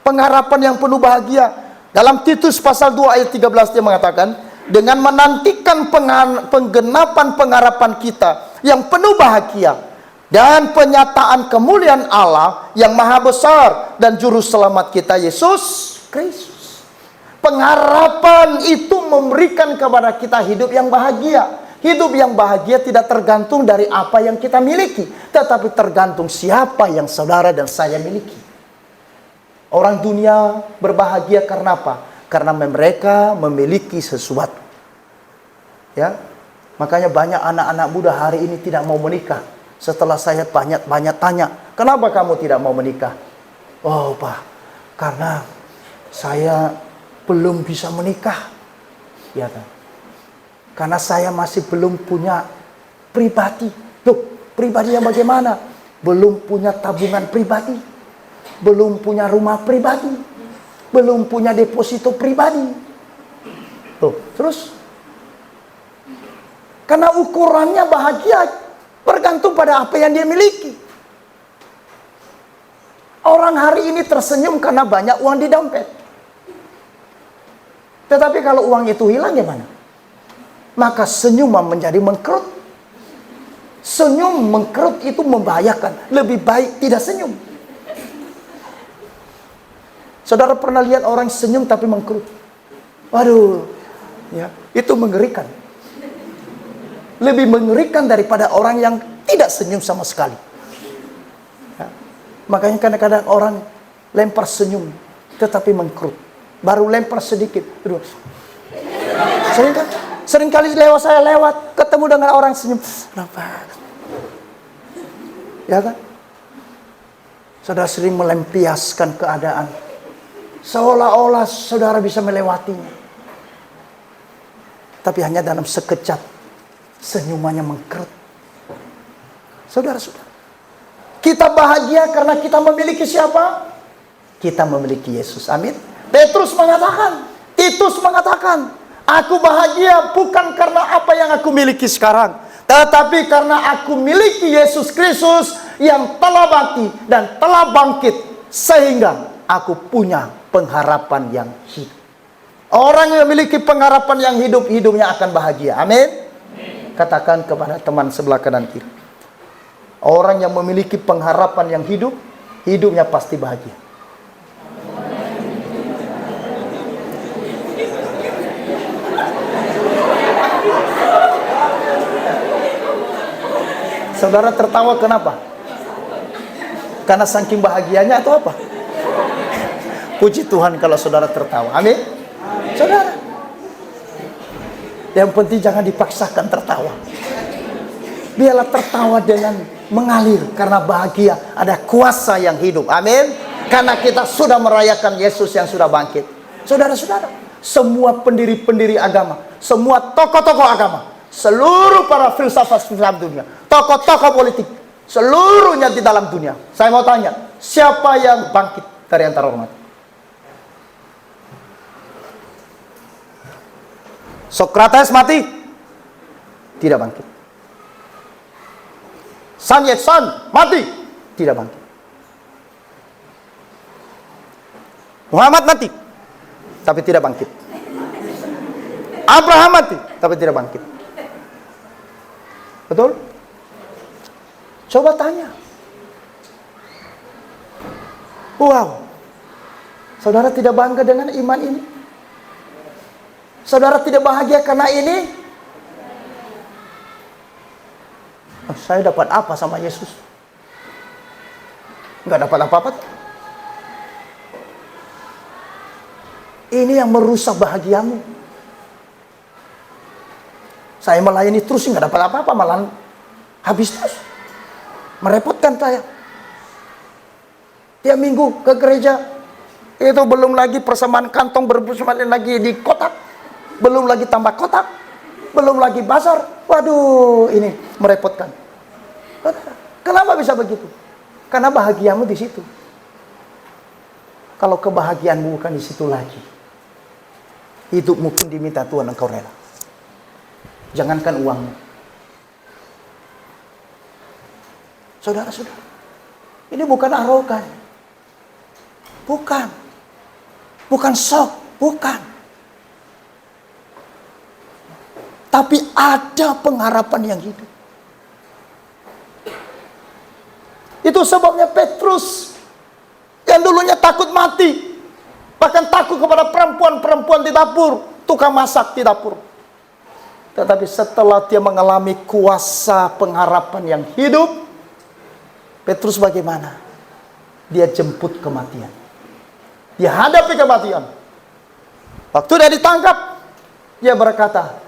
Pengharapan yang penuh bahagia. Dalam Titus pasal 2 ayat 13 dia mengatakan, dengan menantikan penggenapan pengharapan kita yang penuh bahagia dan penyataan kemuliaan Allah yang maha besar dan juru selamat kita Yesus Kristus. Pengharapan itu memberikan kepada kita hidup yang bahagia. Hidup yang bahagia tidak tergantung dari apa yang kita miliki, tetapi tergantung siapa yang saudara dan saya miliki. Orang dunia berbahagia karena apa? Karena mereka memiliki sesuatu. Ya, makanya banyak anak-anak muda hari ini tidak mau menikah. Setelah saya banyak tanya, kenapa kamu tidak mau menikah? Oh Pak, karena saya belum bisa menikah. Ya kan? Karena saya masih belum punya pribadi. Loh, pribadi yang bagaimana? Belum punya tabungan pribadi, belum punya rumah pribadi, belum punya deposito pribadi. Tuh, terus karena ukurannya bahagia bergantung pada apa yang dia miliki. Orang hari ini tersenyum karena banyak uang di dompet. Tetapi kalau uang itu hilang gimana? Maka senyuman menjadi mengkerut. Senyum mengkerut itu membahayakan. Lebih baik tidak senyum. Saudara pernah lihat orang senyum tapi mengkerut? Waduh, ya, itu mengerikan. Lebih mengerikan daripada orang yang tidak senyum sama sekali. Ya. Makanya kadang-kadang orang lempar senyum tetapi mengkerut. Baru lempar sedikit. Aduh. Seringkali saya lewat ketemu dengan orang senyum. Kenapa? Ya kan? Saudara sering melampiaskan keadaan seolah-olah saudara bisa melewatinya. Tapi hanya dalam sekejap senyumannya mengkerut. Saudara-saudara, kita bahagia karena kita memiliki siapa? Kita memiliki Yesus. Amin. Petrus mengatakan, Titus mengatakan, Aku bahagia bukan karena apa yang aku miliki sekarang, tetapi karena aku miliki Yesus Kristus yang telah mati dan telah bangkit, sehingga aku punya pengharapan yang hidup. Orang yang memiliki pengharapan yang hidup, hidupnya akan bahagia. Amin. Katakan kepada teman sebelah kanan kiri, orang yang memiliki pengharapan yang hidup, hidupnya pasti bahagia. Saudara tertawa kenapa? Karena saking bahagianya atau apa? Puji Tuhan kalau saudara tertawa. Amin. Saudara, yang penting jangan dipaksakan tertawa. Biarlah tertawa dengan mengalir, karena bahagia ada kuasa yang hidup. Amin. Karena kita sudah merayakan Yesus yang sudah bangkit. Saudara-saudara, semua pendiri-pendiri agama, semua tokoh-tokoh agama, seluruh para filsafat dunia, tokoh-tokoh politik, seluruhnya di dalam dunia. Saya mau tanya, siapa yang bangkit dari antara orang mati? Sokrates mati, tidak bangkit. Sun Yat-sen mati, tidak bangkit. Muhammad mati, tapi tidak bangkit. Abraham mati, tapi tidak bangkit. Betul? Coba tanya. Wow, saudara tidak bangga dengan iman ini? Saudara tidak bahagia karena ini? Oh, saya dapat apa sama Yesus? Nggak dapat apa-apa. Ini yang merusak bahagiamu. Saya melayani terus nggak dapat apa-apa, malah habis terus. Merepotkan saya. Tiap minggu ke gereja, itu belum lagi persembahan kantong berpersembahan lagi di kotak. Belum lagi tambah kotak, belum lagi bazar. Waduh, ini merepotkan. Kenapa bisa begitu? Karena bahagiamu di situ. Kalau kebahagiaanmu bukan di situ lagi, hidupmu pun diminta Tuhan engkau rela. Jangankan uangmu. Saudara-saudara, ini bukan arogan, bukan sok, bukan. Tapi ada pengharapan yang hidup. Itu sebabnya Petrus yang dulunya takut mati, bahkan takut kepada perempuan-perempuan di dapur, tukang masak di dapur. Tetapi setelah dia mengalami kuasa pengharapan yang hidup, Petrus bagaimana? Dia jemput kematian. Dia hadapi kematian. Waktu dia ditangkap, dia berkata,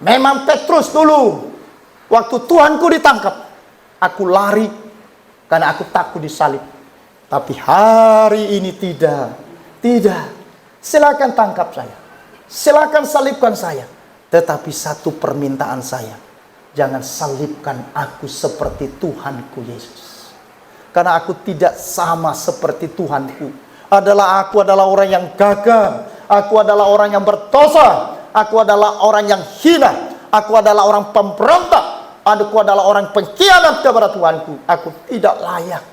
memang Petrus dulu, waktu Tuhanku ditangkap, aku lari karena aku takut disalib. Tapi hari ini tidak. Silakan tangkap saya, silakan salibkan saya. Tetapi satu permintaan saya, jangan salibkan aku seperti Tuhanku Yesus. Karena aku tidak sama seperti Tuhanku. Aku adalah orang yang gagal. Aku adalah orang yang berdosa. Aku adalah orang yang hina. Aku adalah orang pemberontak. Aku adalah orang pengkhianat kepada Tuhanku. Aku tidak layak.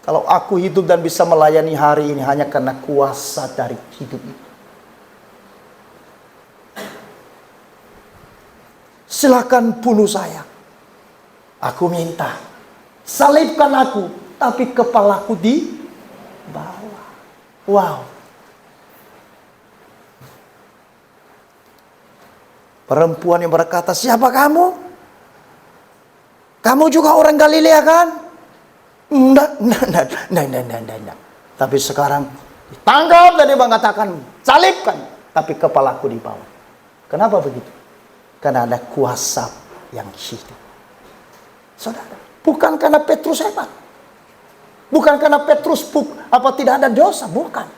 Kalau aku hidup dan bisa melayani hari ini hanya karena kuasa dari hidup itu. Silakan bunuh saya. Aku minta. Salibkan aku. Tapi kepalaku di bawah. Wow. Perempuan yang berkata, siapa kamu? Kamu juga orang Galilea kan? Enggak. Tapi sekarang ditangkap dan dia mengatakan, salibkan. Tapi kepalaku di bawah. Kenapa begitu? Karena ada kuasa yang hidup. Saudara, bukan karena Petrus hebat. Bukan karena Petrus tidak ada dosa, bukan.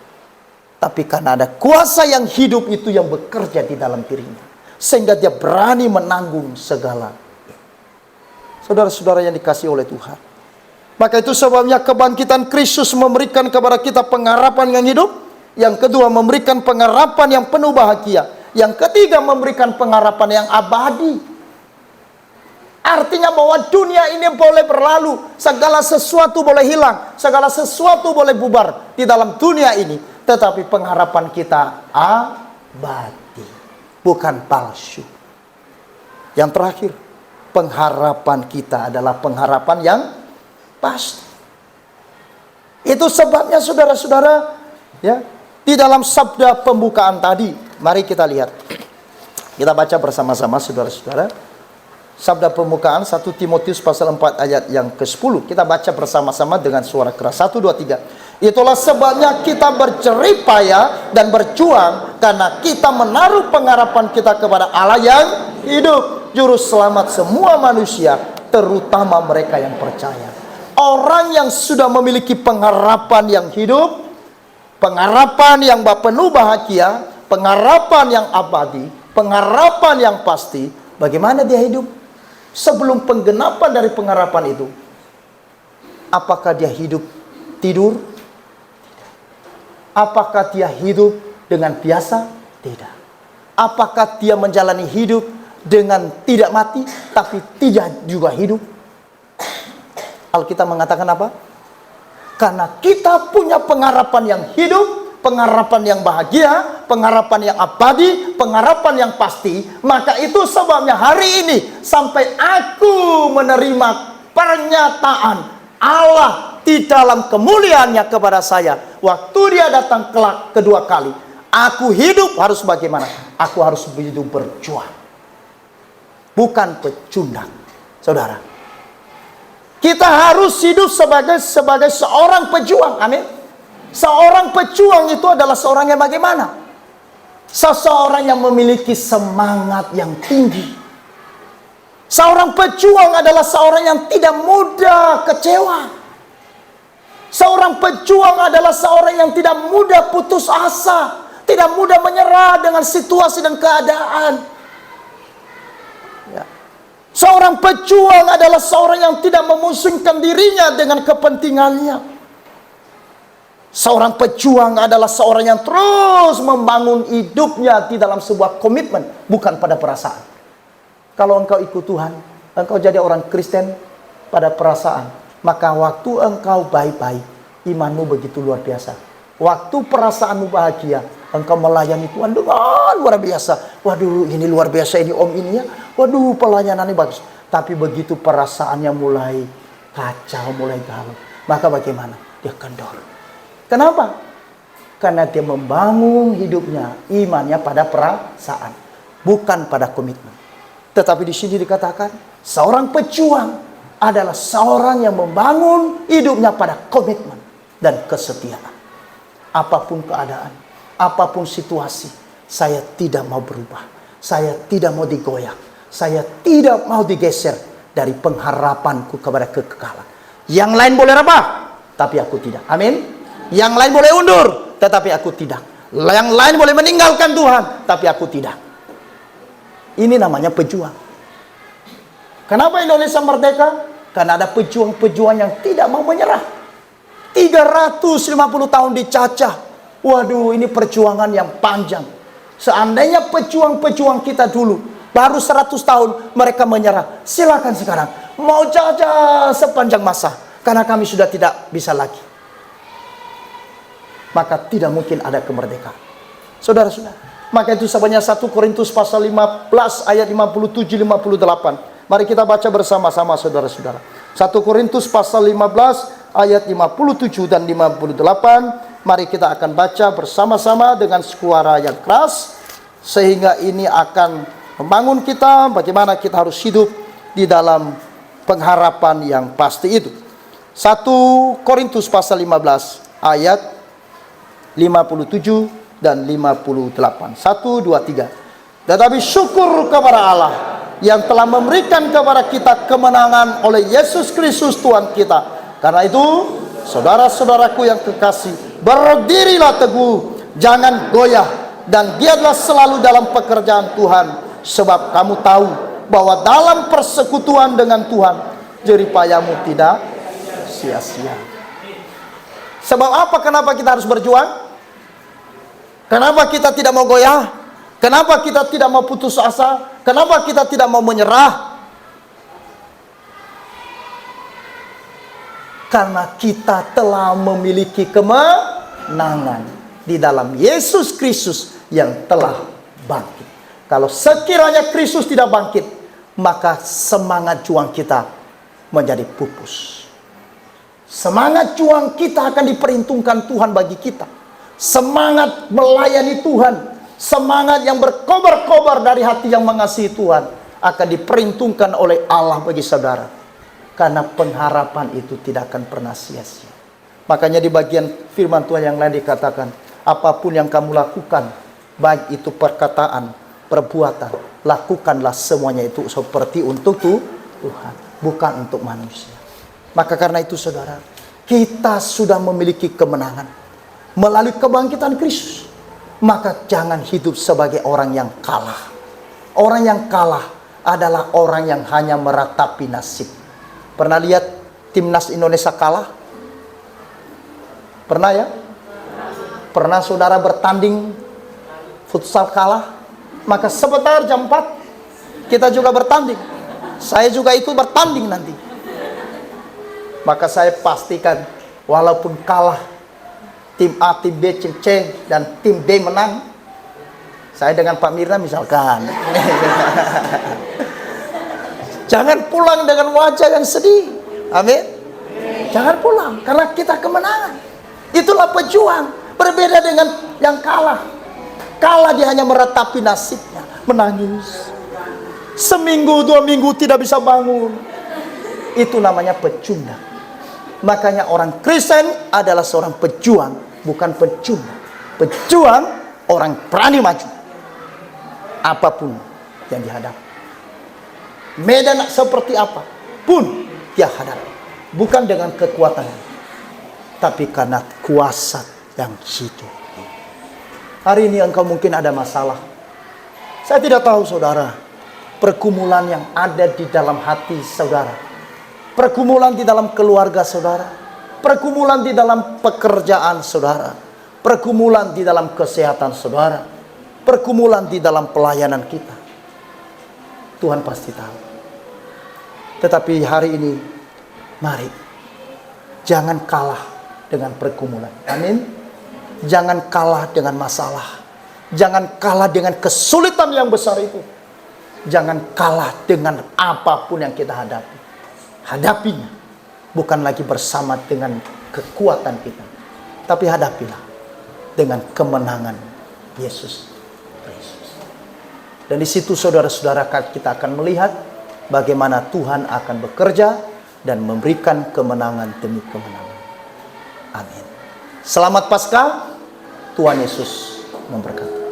Tapi karena ada kuasa yang hidup itu yang bekerja di dalam dirinya. Sehingga dia berani menanggung segala. Saudara-saudara yang dikasihi oleh Tuhan. Maka itu sebabnya kebangkitan Kristus memberikan kepada kita pengharapan yang hidup. Yang kedua, memberikan pengharapan yang penuh bahagia. Yang ketiga, memberikan pengharapan yang abadi. Artinya bahwa dunia ini boleh berlalu, segala sesuatu boleh hilang, segala sesuatu boleh bubar di dalam dunia ini, tetapi pengharapan kita abadi, bukan palsu. Yang terakhir, pengharapan kita adalah pengharapan yang pasti. Itu sebabnya saudara-saudara, ya, di dalam sabda pembukaan tadi, mari kita lihat. Kita baca bersama-sama saudara-saudara. Sabda pembukaan 1 Timotius pasal 4 ayat yang ke-10. Kita baca bersama-sama dengan suara keras. 1, 2, 3. Itulah sebabnya kita berjerih payah dan berjuang, karena kita menaruh pengharapan kita kepada Allah yang hidup, juru selamat semua manusia, terutama mereka yang percaya. Orang yang sudah memiliki pengharapan yang hidup, pengharapan yang penuh bahagia, pengharapan yang abadi, pengharapan yang pasti, bagaimana dia hidup? Sebelum penggenapan dari pengharapan itu, apakah dia hidup tidur? Apakah dia hidup dengan biasa? Tidak. Apakah dia menjalani hidup dengan tidak mati, tapi tidak juga hidup? Alkitab mengatakan apa? Karena kita punya pengharapan yang hidup, pengharapan yang bahagia, pengharapan yang abadi, pengharapan yang pasti, maka itu sebabnya hari ini sampai aku menerima pernyataan Allah di dalam kemuliaannya kepada saya. Waktu dia datang kelak kedua kali, aku hidup harus bagaimana? Aku harus hidup berjuang, bukan pecundang. Saudara, kita harus hidup sebagai seorang pejuang. Amin. Seorang pejuang itu adalah seorang yang bagaimana? Seseorang yang memiliki semangat yang tinggi. Seorang pejuang adalah seorang yang tidak mudah kecewa. Seorang pejuang adalah seorang yang tidak mudah putus asa, tidak mudah menyerah dengan situasi dan keadaan. Ya. Seorang pejuang adalah seorang yang tidak memusingkan dirinya dengan kepentingannya. Seorang pejuang adalah seorang yang terus membangun hidupnya di dalam sebuah komitmen, bukan pada perasaan. Kalau engkau ikut Tuhan, engkau jadi orang Kristen pada perasaan, maka waktu engkau baik-baik, imanmu begitu luar biasa. Waktu perasaanmu bahagia, engkau melayani Tuhan dengan luar biasa. Waduh, ini luar biasa ini om ini ya. Waduh, pelayanannya bagus. Tapi begitu perasaannya mulai kacau, mulai galau, maka bagaimana? Dia kendor. Kenapa? Karena dia membangun hidupnya, imannya pada perasaan, bukan pada komitmen. Tetapi di sini dikatakan, seorang pejuang adalah seorang yang membangun hidupnya pada komitmen dan kesetiaan. Apapun keadaan, apapun situasi, saya tidak mau berubah. Saya tidak mau digoyah. Saya tidak mau digeser dari pengharapanku kepada kekekalan. Yang lain boleh rebah, tapi aku tidak. Amin. Yang lain boleh undur, tetapi aku tidak. Yang lain boleh meninggalkan Tuhan, tapi aku tidak. Ini namanya pejuang. Kenapa Indonesia merdeka? Karena ada pejuang-pejuang yang tidak mau menyerah. 350 tahun dicacah. Waduh, ini perjuangan yang panjang. Seandainya pejuang-pejuang kita dulu baru 100 tahun mereka menyerah, silakan sekarang mau jajah sepanjang masa, karena kami sudah tidak bisa lagi. Maka tidak mungkin ada kemerdekaan. Saudara-saudara, maka itu sebabnya 1 Korintus pasal 15 ayat 57-58. Mari kita baca bersama-sama saudara-saudara. 1 Korintus pasal 15 ayat 57 dan 58. Mari kita akan baca bersama-sama dengan suara yang keras, sehingga ini akan membangun kita bagaimana kita harus hidup di dalam pengharapan yang pasti itu. 1 Korintus pasal 15 ayat 57 dan 58. 1, 2, 3. Tetapi syukur kepada Allah yang telah memberikan kepada kita kemenangan oleh Yesus Kristus Tuhan kita. Karena itu, saudara-saudaraku yang kekasih, berdirilah teguh, jangan goyah, dan giatlah selalu dalam pekerjaan Tuhan, sebab kamu tahu bahwa dalam persekutuan dengan Tuhan, jerih payahmu tidak sia-sia. Sebab apa? Kenapa kita harus berjuang? Kenapa kita tidak mau goyah? Kenapa kita tidak mau putus asa? Kenapa kita tidak mau menyerah? Karena kita telah memiliki kemenangan di dalam Yesus Kristus yang telah bangkit. Kalau sekiranya Kristus tidak bangkit, maka semangat juang kita menjadi pupus. Semangat juang kita akan diperhitungkan Tuhan bagi kita. Semangat melayani Tuhan, semangat yang berkobar-kobar dari hati yang mengasihi Tuhan akan diperhitungkan oleh Allah bagi saudara. Karena pengharapan itu tidak akan pernah sia-sia. Makanya di bagian firman Tuhan yang lain dikatakan, apapun yang kamu lakukan, baik itu perkataan, perbuatan, lakukanlah semuanya itu seperti untuk Tuhan, bukan untuk manusia. Maka karena itu saudara, kita sudah memiliki kemenangan melalui kebangkitan Kristus. Maka jangan hidup sebagai orang yang kalah. Orang yang kalah adalah orang yang hanya meratapi nasib. Pernah lihat timnas Indonesia kalah? Pernah ya? Pernah saudara bertanding futsal kalah? Maka sebentar jam 4 kita juga bertanding. Saya juga ikut bertanding nanti. Maka saya pastikan walaupun kalah, tim A, tim B, tim C, dan tim D menang, saya dengan Pak Mirna misalkan, jangan pulang dengan wajah yang sedih. Amin. Jangan pulang, karena kita kemenangan. Itulah pejuang. Berbeda dengan yang kalah. Kalah dia hanya meratapi nasibnya, menangis. Seminggu, 2 minggu tidak bisa bangun. Itu namanya pecundang. Makanya orang Kristen adalah seorang pejuang, bukan pecundang. Pejuang, orang berani maju. Apapun yang dihadapi. Medan seperti apa pun dia hadapi. Bukan dengan kekuatan, tapi karena kuasa yang hidup. Hari ini engkau mungkin ada masalah. Saya tidak tahu saudara, pergumulan yang ada di dalam hati saudara, pergumulan di dalam keluarga saudara, pergumulan di dalam pekerjaan saudara, pergumulan di dalam kesehatan saudara, pergumulan di dalam pelayanan kita. Tuhan pasti tahu. Tetapi hari ini, mari jangan kalah dengan pergumulan. Amin. Jangan kalah dengan masalah. Jangan kalah dengan kesulitan yang besar itu. Jangan kalah dengan apapun yang kita hadapi. Hadapinya bukan lagi bersama dengan kekuatan kita, tapi hadapilah dengan kemenangan Yesus Kristus. Dan di situ saudara-saudara kita akan melihat bagaimana Tuhan akan bekerja dan memberikan kemenangan demi kemenangan. Amin. Selamat Paskah. Tuhan Yesus memberkati.